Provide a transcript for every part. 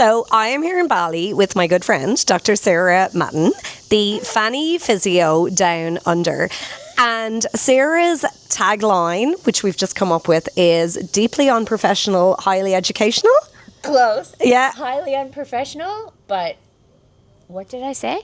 So I am here in Bali with my good friend, Dr. Sarah Mattin, the Fanny Physio Down Under. And Sarah's tagline, which we've just come up with, is deeply unprofessional, highly educational. Close. Yeah. Highly unprofessional, but what did I say?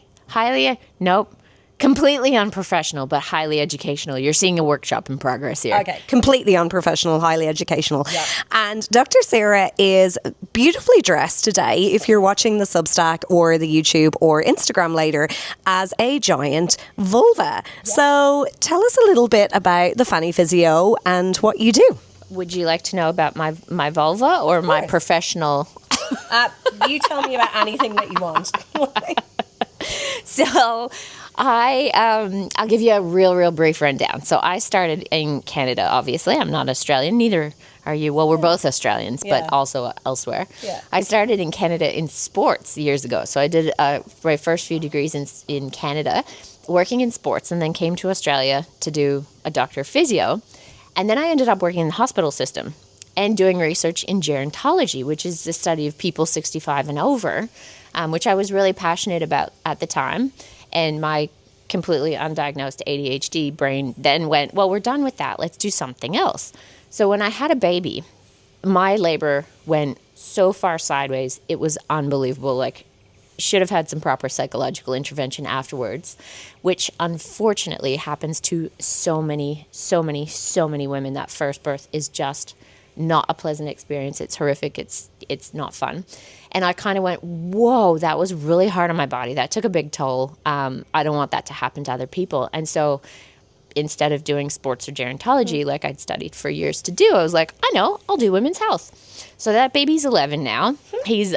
Nope. Completely unprofessional, but highly educational. You're seeing a workshop in progress here. Okay. Completely unprofessional, highly educational. Yep. And Dr. Sarah is beautifully dressed today, if you're watching the Substack or the YouTube or Instagram later, as a giant vulva. Yep. So tell us a little bit about the Fanny Physio and what you do. Would you like to know about my vulva or my professional? You tell me about anything that you want. So I'll give you a real brief rundown. So I started in Canada, obviously. I'm not Australian, neither are you. Well, we're both Australians, but also elsewhere. Yeah. I started in Canada in sports years ago. So I did my first few degrees in Canada, working in sports, and then came to Australia to do a Dr. Physio. And then I ended up working in the hospital system and doing research in gerontology, which is the study of people 65 and over, which I was really passionate about at the time. And my completely undiagnosed ADHD brain then went, well, we're done with that. Let's do something else. So when I had a baby, my labor went so far sideways, it was unbelievable. Like, should have had some proper psychological intervention afterwards, which unfortunately happens to so many women. That first birth is just not a pleasant experience. It's horrific. It's not fun. And I kind of went, whoa, that was really hard on my body. That took a big toll. I don't want that to happen to other people. And so instead of doing sports or gerontology like I'd studied for years to do, I was like, I know, I'll do women's health. So that baby's 11 now. He's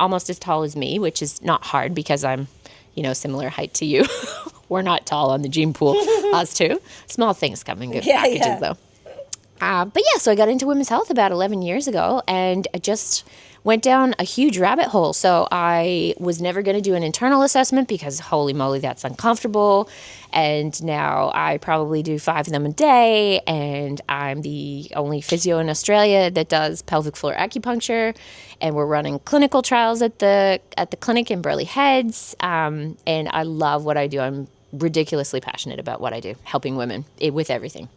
almost as tall as me, which is not hard because I'm, similar height to you. We're not tall on the gene pool, us two. Small things come in good packages, though. So I got into women's health about 11 years ago, and I just went down a huge rabbit hole. So I was never going to do an internal assessment because, holy moly, that's uncomfortable. And now I probably do 5 of them a day, and I'm the only physio in Australia that does pelvic floor acupuncture, and we're running clinical trials at the clinic in Burleigh Heads, and I love what I do. I'm ridiculously passionate about what I do, helping women with everything.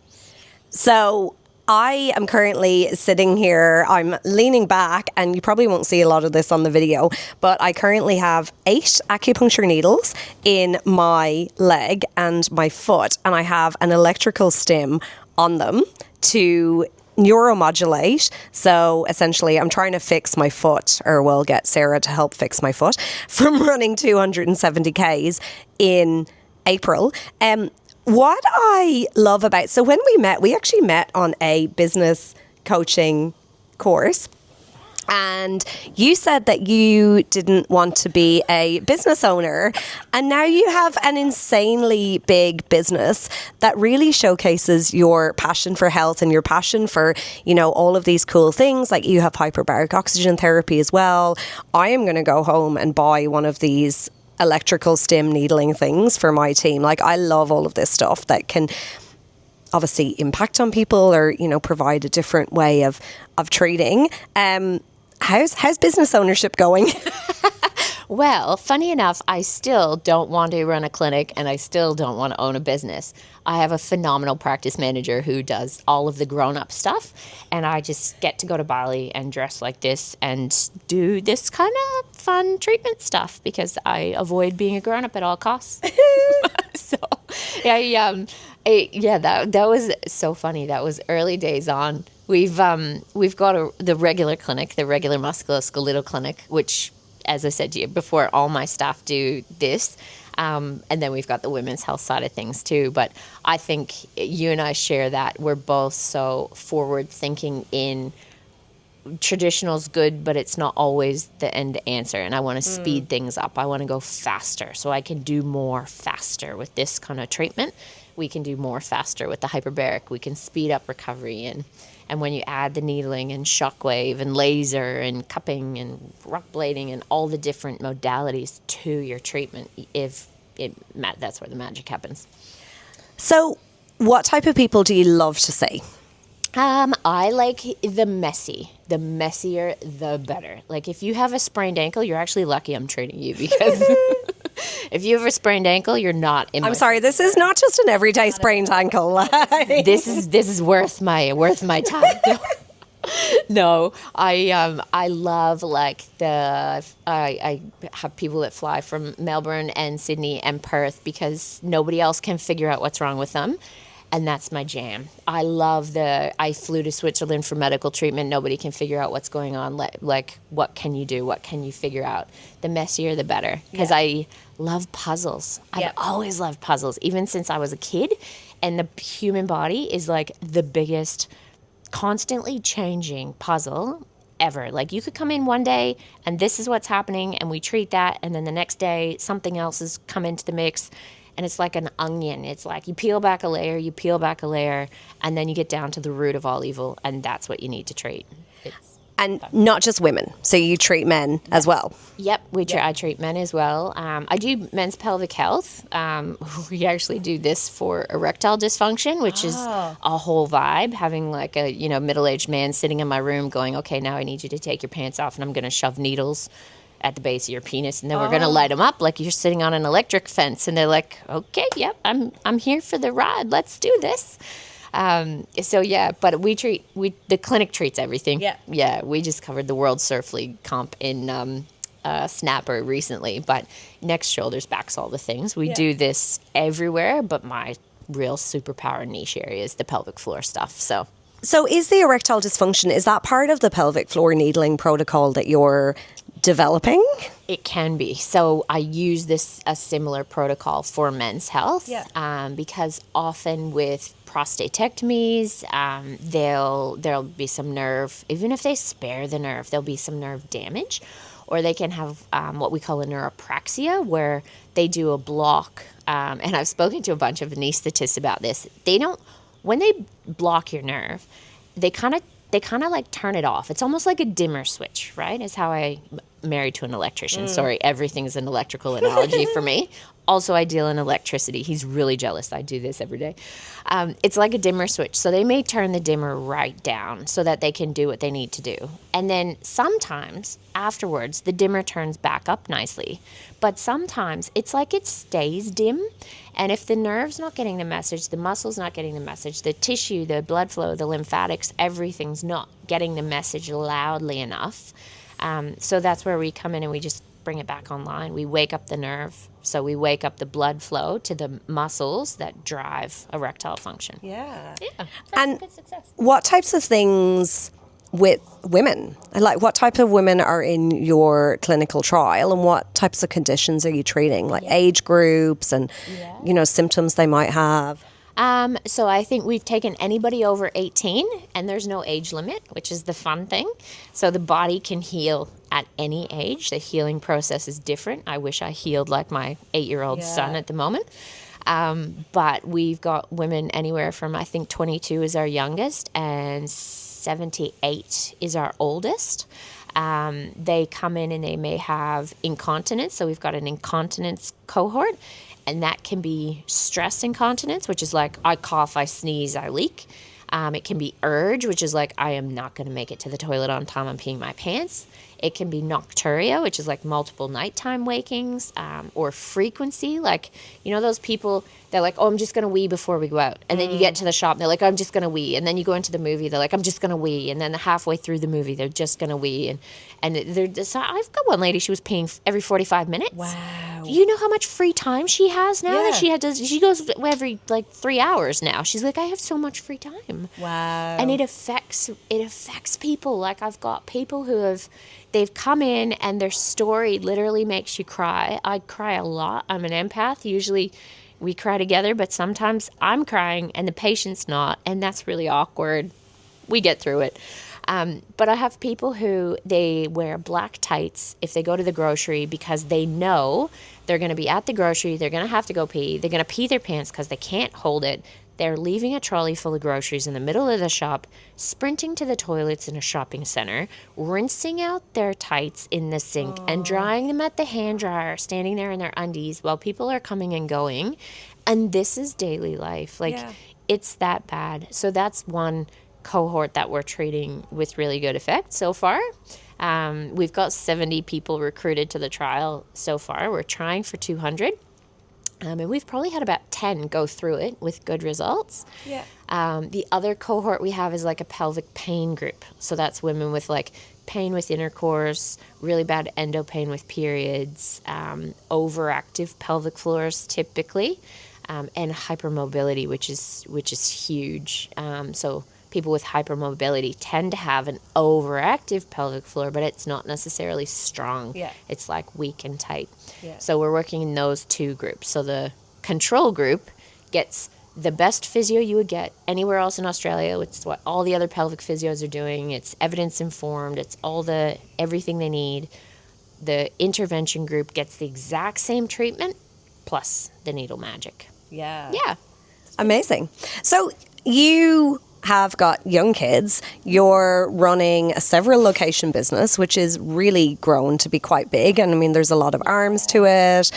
So I am currently sitting here, I'm leaning back, and you probably won't see a lot of this on the video, but I currently have 8 acupuncture needles in my leg and my foot, and I have an electrical stim on them to neuromodulate. So essentially I'm trying to fix my foot, or we'll get Sarah to help fix my foot, from running 270 Ks in April. What I love about, so when we actually met on a business coaching course, and you said that you didn't want to be a business owner, and now you have an insanely big business that really showcases your passion for health and your passion for, all of these cool things. Like, you have hyperbaric oxygen therapy as well. I am going to go home and buy one of these electrical stim needling things for my team. Like, I love all of this stuff that can obviously impact on people or, provide a different way of treating. How's business ownership going? Well, funny enough, I still don't want to run a clinic, and I still don't want to own a business. I have a phenomenal practice manager who does all of the grown-up stuff, and I just get to go to Bali and dress like this and do this kind of fun treatment stuff because I avoid being a grown-up at all costs. So, that was so funny. That was early days on. We've got the regular clinic, the regular musculoskeletal clinic, which, as I said to you before, all my staff do this. And then we've got the women's health side of things too. But I think you and I share that. We're both so forward thinking in traditional's good, but it's not always the end answer. And I want to speed things up. I want to go faster so I can do more faster with this kind of treatment. We can do more faster with the hyperbaric. We can speed up recovery. And when you add the needling and shockwave and laser and cupping and rock blading and all the different modalities to your treatment, that's where the magic happens. So what type of people do you love to see? I like the messy. The messier, the better. Like if you have a sprained ankle, you're actually lucky I'm treating you, because if you have a sprained ankle, you're not in. I'm sorry, this is not just an everyday sprained ankle. This is worth my time. No, I love like I have people that fly from Melbourne and Sydney and Perth because nobody else can figure out what's wrong with them. And that's my jam. I flew to Switzerland for medical treatment. Nobody can figure out what's going on. Like, what can you do? What can you figure out? The messier, the better. Because I love puzzles. I've always loved puzzles, even since I was a kid. And the human body is like the biggest, constantly changing puzzle ever. Like you could come in one day and this is what's happening and we treat that. And then the next day, something else has come into the mix. And it's like an onion. It's like you peel back a layer, and then you get down to the root of all evil, and that's what you need to treat. And not just women. So you treat men as well. Yep, I treat men as well. I do men's pelvic health. We actually do this for erectile dysfunction, which is a whole vibe. Having like a middle-aged man sitting in my room going, okay, now I need you to take your pants off, and I'm going to shove needles at the base of your penis, and then we're going to light them up like you're sitting on an electric fence. And they're like, okay, yep, I'm here for the ride. Let's do this. But the clinic treats everything. Yeah. We just covered the World Surf League comp in Snapper recently, but necks, shoulders, backs, all the things. We do this everywhere, but my real superpower niche area is the pelvic floor stuff. So is the erectile dysfunction, is that part of the pelvic floor needling protocol that you're developing? It can be. So I use a similar protocol for men's health because often with prostatectomies, there'll be some nerve, even if they spare the nerve, there'll be some nerve damage, or they can have what we call a neuropraxia, where they do a block. And I've spoken to a bunch of anesthetists about this. When they block your nerve, they kind of like turn it off. It's almost like a dimmer switch, right? Is how I married to an electrician. Sorry, everything's an electrical analogy for me. Also, I deal in electricity. He's really jealous. I do this every day. It's like a dimmer switch. So they may turn the dimmer right down so that they can do what they need to do. And then sometimes afterwards, the dimmer turns back up nicely. But sometimes it's like it stays dim. And if the nerve's not getting the message, the muscle's not getting the message, the tissue, the blood flow, the lymphatics, everything's not getting the message loudly enough. So that's where we come in and we just bring it back online. We wake up the nerve. So we wake up the blood flow to the muscles that drive erectile function. Yeah. And good success. What types of things with women? Like what type of women are in your clinical trial, and what types of conditions are you treating? Like age groups and, symptoms they might have? So I think we've taken anybody over 18, and there's no age limit, which is the fun thing. So the body can heal at any age. The healing process is different. I wish I healed like my 8-year-old son at the moment. But we've got women anywhere from, I think 22 is our youngest, and 78 is our oldest. They come in and they may have incontinence. So we've got an incontinence cohort. And that can be stress incontinence, which is like I cough, I sneeze, I leak. It can be urge, which is like I am not going to make it to the toilet on time, I'm peeing my pants. It can be nocturia, which is like multiple nighttime wakings, or frequency. Like, those people, they're like, oh, I'm just going to wee before we go out. And then you get to the shop and they're like, I'm just going to wee. And then you go into the movie, they're like, I'm just going to wee. And then halfway through the movie, they're just going to wee. And they're just, I've got one lady, she was peeing every 45 minutes. Wow. You know how much free time she has now? Yeah. That she goes every 3 hours now. She's like, I have so much free time. Wow. And it affects people. Like I've got people they've come in and their story literally makes you cry. I cry a lot. I'm an empath. Usually we cry together, but sometimes I'm crying and the patient's not, and that's really awkward. We get through it. But I have people who they wear black tights if they go to the grocery because they know they're going to be at the grocery, they're going to have to go pee, they're going to pee their pants because they can't hold it. They're leaving a trolley full of groceries in the middle of the shop, sprinting to the toilets in a shopping center, rinsing out their tights in the sink and drying them at the hand dryer, standing there in their undies while people are coming and going. And this is daily life. It's that bad. So that's one cohort that we're treating with really good effect so far. We've got 70 people recruited to the trial so far. We're trying for 200. And we've probably had about 10 go through it with good results. Yeah. The other cohort we have is like a pelvic pain group. So that's women with like pain with intercourse, really bad endo pain with periods, overactive pelvic floors typically, and hypermobility, which is huge. So people with hypermobility tend to have an overactive pelvic floor, but it's not necessarily strong. Yeah. It's like weak and tight. Yeah. So we're working in those two groups. So the control group gets the best physio you would get anywhere else in Australia. It's what all the other pelvic physios are doing. It's evidence informed. It's everything they need. The intervention group gets the exact same treatment plus the needle magic. Yeah. Yeah. Amazing. So you have got young kids. You're running a several location business, which is really grown to be quite big. And I mean, there's a lot of arms to it,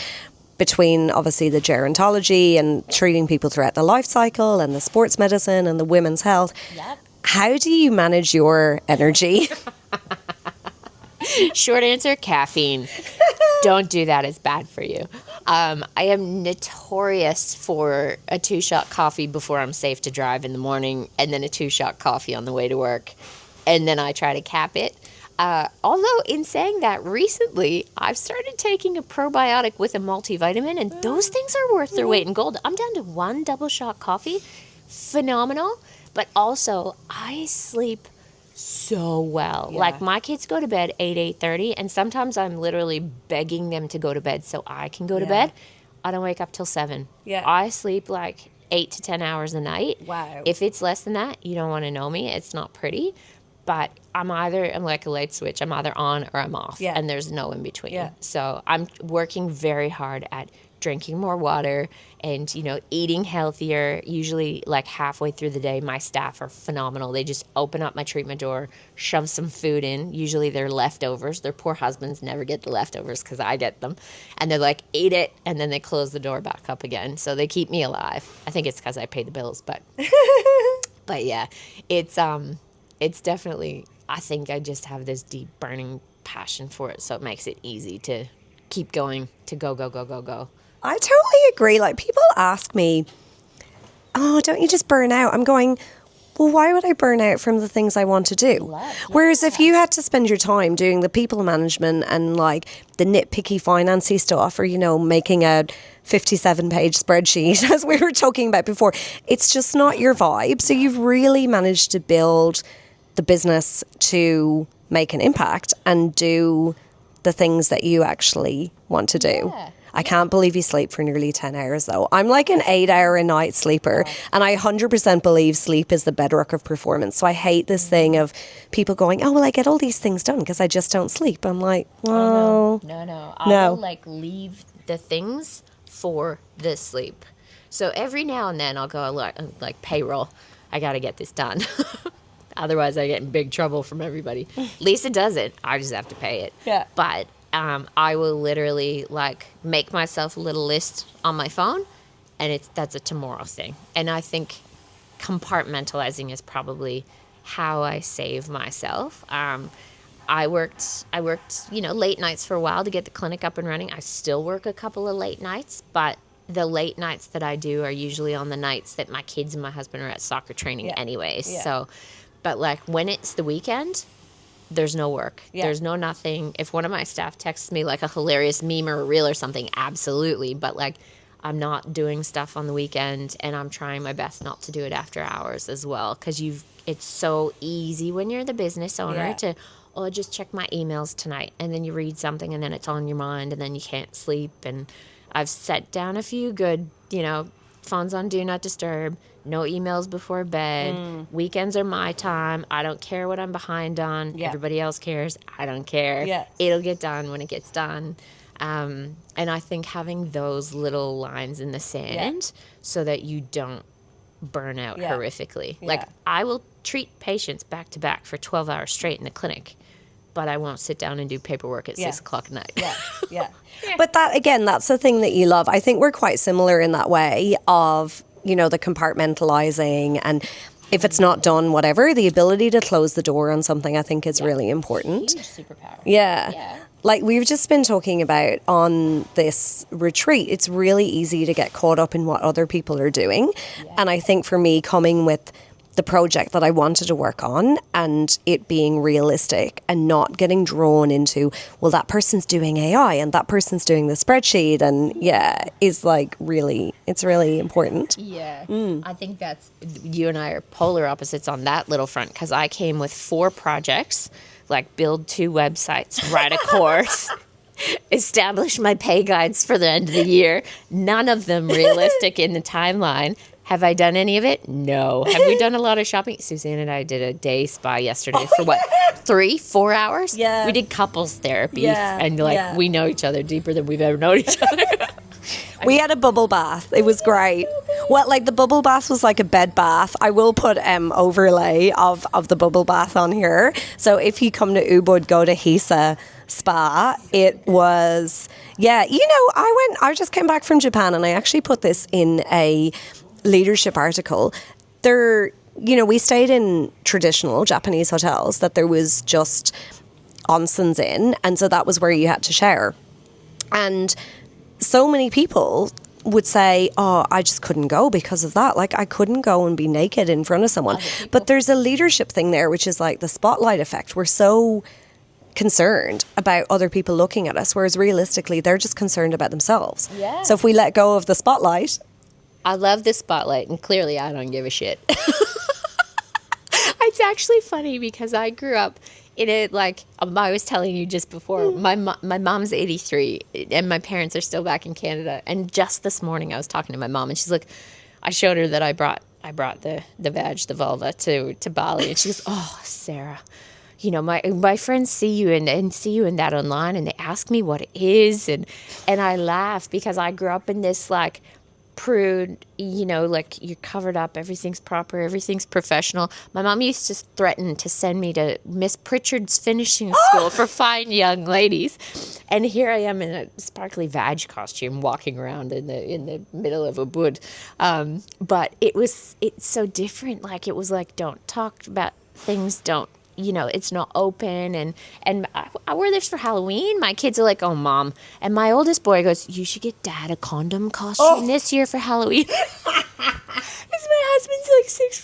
between obviously the gerontology and treating people throughout the life cycle and the sports medicine and the women's health. Yep. How do you manage your energy? Short answer, caffeine. Don't do that. It's bad for you. I am notorious for a 2-shot coffee before I'm safe to drive in the morning, and then a 2-shot coffee on the way to work, and then I try to cap it. Although in saying that, recently I've started taking a probiotic with a multivitamin, and those things are worth their weight in gold. I'm down to 1 double-shot coffee. Phenomenal. But also, I sleep so well. Yeah. Like, my kids go to bed 8:30, and sometimes I'm literally begging them to go to bed so I can go to bed. I don't wake up till 7. Yeah. I sleep like 8 to 10 hours a night. Wow. If it's less than that, you don't want to know me. It's not pretty. But I'm like a light switch. I'm either on or I'm off. Yeah. And there's no in between. Yeah. So I'm working very hard at drinking more water and, eating healthier. Usually like halfway through the day, my staff are phenomenal. They just open up my treatment door, shove some food in. Usually they're leftovers. Their poor husbands never get the leftovers because I get them. And they're like, eat it. And then they close the door back up again. So they keep me alive. I think it's because I pay the bills. But yeah, it's definitely, I think I just have this deep burning passion for it. So it makes it easy to keep going, to go, go, go, go, go. I totally agree. Like, people ask me, oh, don't you just burn out? I'm going, well, why would I burn out from the things I want to do? Whereas if you had to spend your time doing the people management and like the nitpicky financy stuff, or, making a 57-page spreadsheet, as we were talking about before, it's just not your vibe. So you've really managed to build the business to make an impact and do the things that you actually want to do. Yeah. I can't believe you sleep for nearly 10 hours though. I'm like an 8-hour-a-night sleeper, and I 100% believe sleep is the bedrock of performance. So I hate this thing of people going, oh, well, I get all these things done because I just don't sleep. I'm like, well, No. I will leave the things for the sleep. So every now and then I'll go like payroll. I got to get this done. Otherwise I get in big trouble from everybody. Lisa does it. I just have to pay it. Yeah. But I will literally make myself a little list on my phone, and that's a tomorrow thing. And I think compartmentalizing is probably how I save myself. I worked late nights for a while to get the clinic up and running. I still work a couple of late nights, but the late nights that I do are usually on the nights that my kids and my husband are at soccer training anyways. Yeah. So, but when it's the weekend, there's no work. Yeah. There's no nothing. If one of my staff texts me like a hilarious meme or a reel or something, absolutely. But I'm not doing stuff on the weekend, and I'm trying my best not to do it after hours as well. Because it's so easy when you're the business owner to, I'll just check my emails tonight. And then you read something and then it's on your mind and then you can't sleep. And I've set down a few good, phones on Do Not Disturb, no emails before bed. Weekends are my time. I don't care what I'm behind on. Yeah. Everybody else cares. I don't care. Yeah. It'll get done when it gets done. And I think having those little lines in the sand so that you don't burn out horrifically. Yeah. I will treat patients back to back for 12 hours straight in the clinic, but I won't sit down and do paperwork at 6 o'clock at night. Yeah. But that's the thing that you love. I think we're quite similar in that way of, the compartmentalizing, and if it's not done, whatever, the ability to close the door on something, I think, is really important. Huge superpower. Yeah. Like we've just been talking about on this retreat, it's really easy to get caught up in what other people are doing. Yeah. And I think for me, coming with the project that I wanted to work on and it being realistic and not getting drawn into, well, that person's doing AI and that person's doing the spreadsheet, and is like it's really important. Yeah. I think that's, you and I are polar opposites on that little front, because I came with 4 projects, like build 2 websites, write a course, establish my pay guides for the end of the year. None of them realistic in the timeline. Have I done any of it? No. Have we done a lot of shopping? Suzanne and I did a day spa yesterday for 3-4 hours? Yeah. We did couples therapy and we know each other deeper than we've ever known each other. We had a bubble bath. It was great. Well, like the bubble bath was like a bed bath. I will put overlay of the bubble bath on here. So if you come to Ubud, go to Hisa Spa. It was, I just came back from Japan, and I actually put this in a leadership article. We stayed in traditional Japanese hotels that there was just onsens in, and so that was where you had to shower. And so many people would say, oh, I just couldn't go because of that. Like, I couldn't go and be naked in front of someone. But there's a leadership thing there, which is like the spotlight effect. We're so concerned about other people looking at us, whereas realistically, they're just concerned about themselves. Yeah. So if we let go of the spotlight... I love the spotlight, and clearly I don't give a shit. It's actually funny because I grew up in it, like I was telling you just before, my mom's 83 and my parents are still back in Canada. And just this morning I was talking to my mom, and she's like, I showed her that I brought the vulva to Bali, and she goes, oh, Sarah, my friends see you and see you in that online, and they ask me what it is, and I laugh because I grew up in this like prude, like you're covered up, everything's proper, everything's professional. My mom used to threaten to send me to Miss Pritchard's finishing school for fine young ladies, and here I am in a sparkly vag costume walking around in the middle of a wood. But it's so different. Like, it was like, don't talk about things, don't, it's not open. And I wear this for Halloween. My kids are like, oh, Mom. And my oldest boy goes, you should get Dad a condom costume this year for Halloween. Because my husband's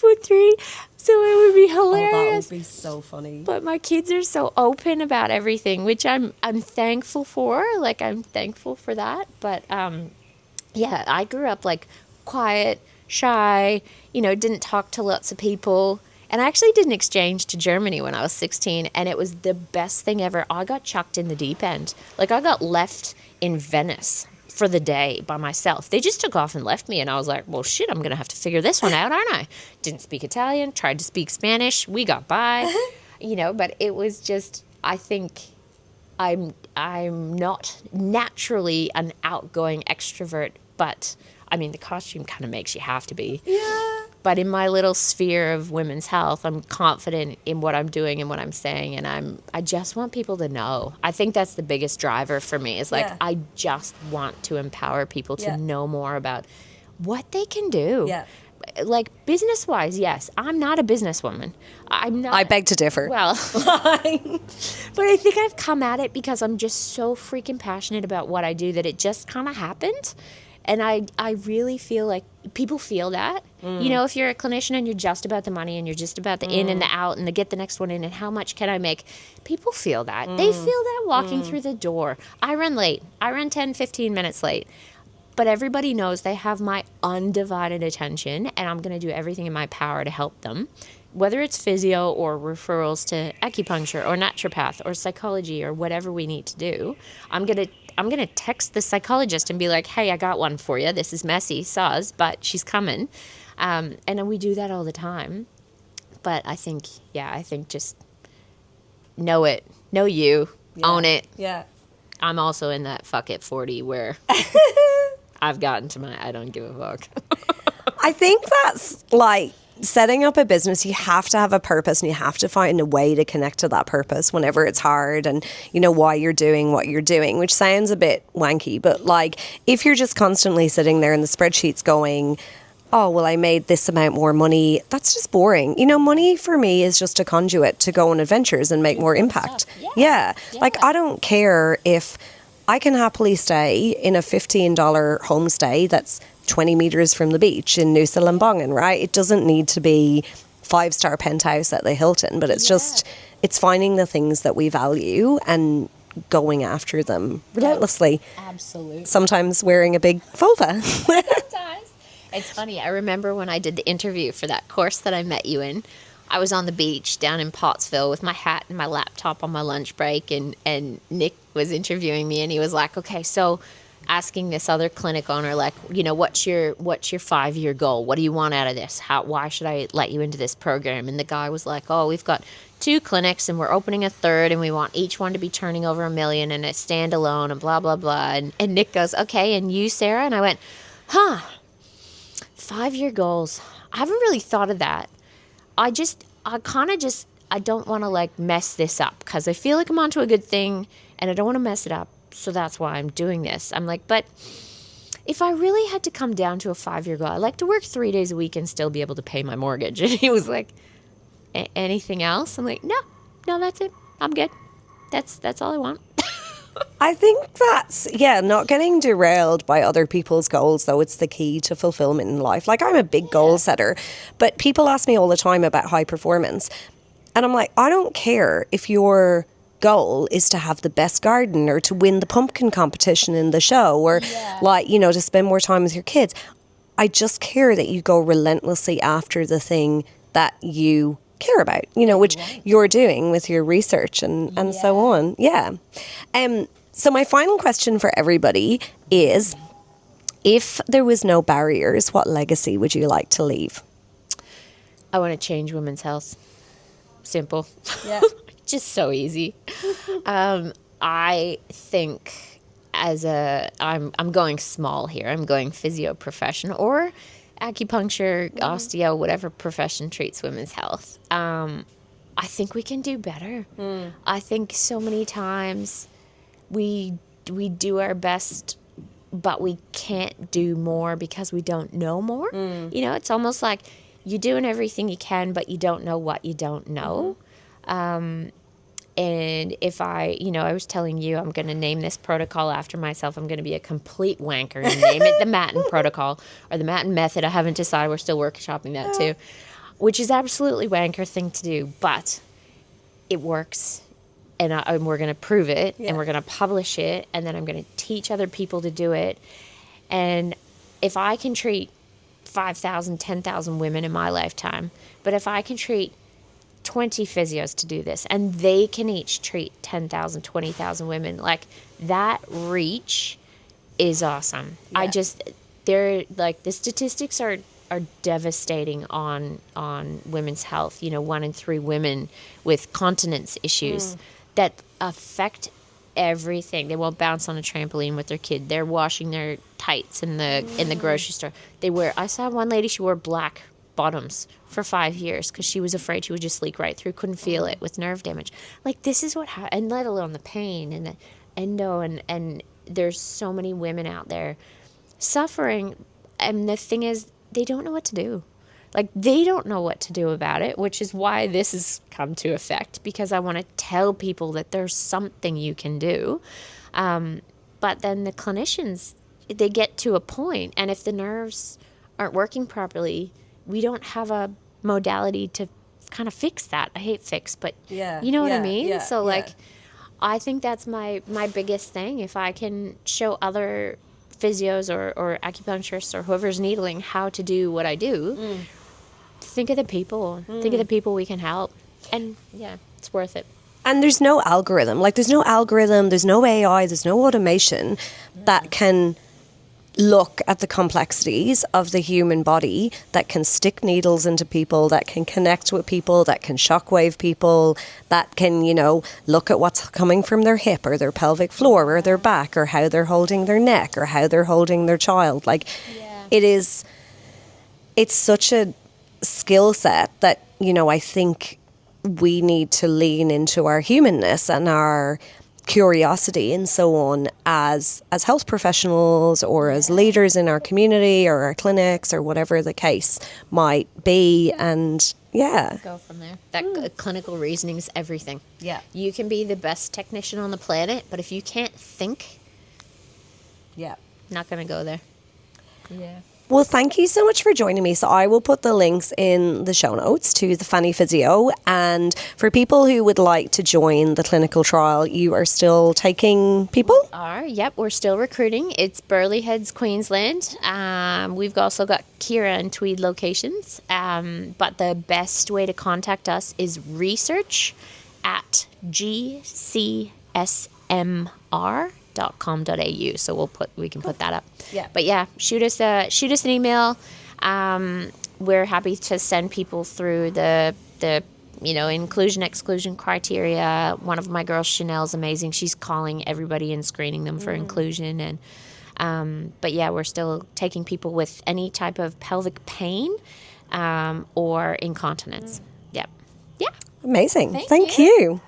like 6'3", so it would be hilarious. Oh, that would be so funny. But my kids are so open about everything, which I'm thankful for. Like, I'm thankful for that. But, I grew up like quiet, shy, didn't talk to lots of people. And I actually did an exchange to Germany when I was 16, and it was the best thing ever. I got chucked in the deep end. Like, I got left in Venice for the day by myself. They just took off and left me, and I was like, well, shit, I'm going to have to figure this one out, aren't I? Didn't speak Italian, tried to speak Spanish. We got by, but it was just, I think I'm not naturally an outgoing extrovert, but, I mean, the costume kind of makes you have to be. Yeah. But in my little sphere of women's health, I'm confident in what I'm doing and what I'm saying, and I just want people to know. I think that's the biggest driver for me, is like, I just want to empower people to know more about what they can do. Yeah. Like, business-wise, yes, I'm not a businesswoman. I'm not. I beg to differ. Well, but I think I've come at it because I'm just so freaking passionate about what I do that it just kind of happened. And I really feel like people feel that. If you're a clinician and you're just about the money and you're just about the in and the out and the get the next one in and how much can I make, people feel that. They feel that walking through the door. I run late. I run 10, 15 minutes late. But everybody knows they have my undivided attention, and I'm going to do everything in my power to help them. Whether it's physio or referrals to acupuncture or naturopath or psychology or whatever we need to do, I'm going to text the psychologist and be like, hey, I got one for you. This is messy, soz, but she's coming. And then we do that all the time. But I think just know it. Know you. Yeah. Own it. Yeah. I'm also in that fuck it 40 where I've gotten to my I don't give a fuck. I think that's like setting up a business, you have to have a purpose and you have to find a way to connect to that purpose whenever it's hard and why you're doing what you're doing, which sounds a bit wanky, but like if you're just constantly sitting there and the spreadsheet's going, oh, well, I made this amount more money. That's just boring. You know, money for me is just a conduit to go on adventures and make more impact. Yeah. Like, I don't care if I can happily stay in a $15 homestay that's 20 meters from the beach in Nusa Lembongan, right? It doesn't need to be 5-star penthouse at the Hilton, but it's just, it's finding the things that we value and going after them relentlessly. Absolutely. Sometimes wearing a big vulva. Sometimes. It's funny. I remember when I did the interview for that course that I met you in, I was on the beach down in Pottsville with my hat and my laptop on my lunch break, and Nick was interviewing me, and he was like, okay, so asking this other clinic owner, like, you know, what's your 5-year goal? What do you want out of this? Why should I let you into this program? And the guy was like, oh, we've got 2 clinics and we're opening a 3rd, and we want each one to be turning over $1 million and a standalone and blah, blah, blah. And Nick goes, okay, and you, Sarah? And I went, 5-year goals. I haven't really thought of that. I don't want to like mess this up, because I feel like I'm onto a good thing and I don't want to mess it up. So that's why I'm doing this. I'm like, but if I really had to come down to a 5-year goal, I'd like to work 3 days a week and still be able to pay my mortgage. And he was like, anything else? I'm like, no, that's it. I'm good. That's all I want. I think that's, not getting derailed by other people's goals, though. It's the key to fulfillment in life. Like, I'm a big goal setter, but people ask me all the time about high performance. And I'm like, I don't care if your goal is to have the best garden or to win the pumpkin competition in the show or like, you know, to spend more time with your kids. I just care that you go relentlessly after the thing that you care about, you know, which you're doing with your research and so on. Yeah. So my final question for everybody is, if there was no barriers, what legacy would you like to leave? I want to change women's health. Simple. Yeah. Just so easy. I think I'm going small here. I'm going physio profession or acupuncture, osteo, whatever profession treats women's health. I think we can do better. I think so many times we do our best, but we can't do more because we don't know more. You know, it's almost like you're doing everything you can, but you don't know what you don't know. And if I was telling you I'm going to name this protocol after myself, I'm going to be a complete wanker and name it the Mattin protocol or the Mattin method. I haven't decided. We're still workshopping that too, which is absolutely wanker thing to do, but it works. And we're going to prove it, and we're going to publish it, and then I'm going to teach other people to do it. And if I can treat 5,000, 10,000 women in my lifetime, but if I can treat 20 physios to do this, and they can each treat 10,000, 20,000 women, like, that reach is awesome. They're like, the statistics are devastating on women's health. You know, 1 in 3 women with continence issues that affect everything. They won't bounce on a trampoline with their kid. They're washing their tights in the grocery store. I saw one lady, she wore black bottoms for 5 years because she was afraid she would just leak right through, couldn't feel it with nerve damage. Like, this is what and let alone the pain and the endo, and there's so many women out there suffering, and the thing is, they don't know what to do. Like, they don't know what to do about it, which is why this has come to effect, because I want to tell people that there's something you can do. But then the clinicians, they get to a point, and if the nerves aren't working properly, we don't have a modality to kind of fix that. I hate fix, but you know what I mean? So, like, I think that's my biggest thing. If I can show other physios or acupuncturists or whoever's needling how to do what I do, think of the people. Think of the people we can help. And, it's worth it. And there's no algorithm. Like, there's no AI, there's no automation that can look at the complexities of the human body, that can stick needles into people, that can connect with people, that can shockwave people, that can, you know, look at what's coming from their hip or their pelvic floor or their back or how they're holding their neck or how they're holding their child. Like, it's such a skill set that, you know, I think we need to lean into our humanness and our curiosity and so on as health professionals or as leaders in our community or our clinics or whatever the case might be. And go from there. That clinical reasoning is everything. Yeah. You can be the best technician on the planet, but if you can't think, not going to go there. Yeah. Well, thank you so much for joining me. So I will put the links in the show notes to the Fanny Physio. And for people who would like to join the clinical trial, you are still taking people? Yep, we're still recruiting. It's Burleigh Heads, Queensland. We've also got Kira and Tweed locations. But the best way to contact us is research@gcsmr.com.au. So we can put that up. Yeah. But yeah, shoot us an email. We're happy to send people through the inclusion exclusion criteria. One of my girls, Chanel's amazing. She's calling everybody and screening them for inclusion. And but yeah, we're still taking people with any type of pelvic pain or incontinence. Yep. Yeah. Amazing. Thank you.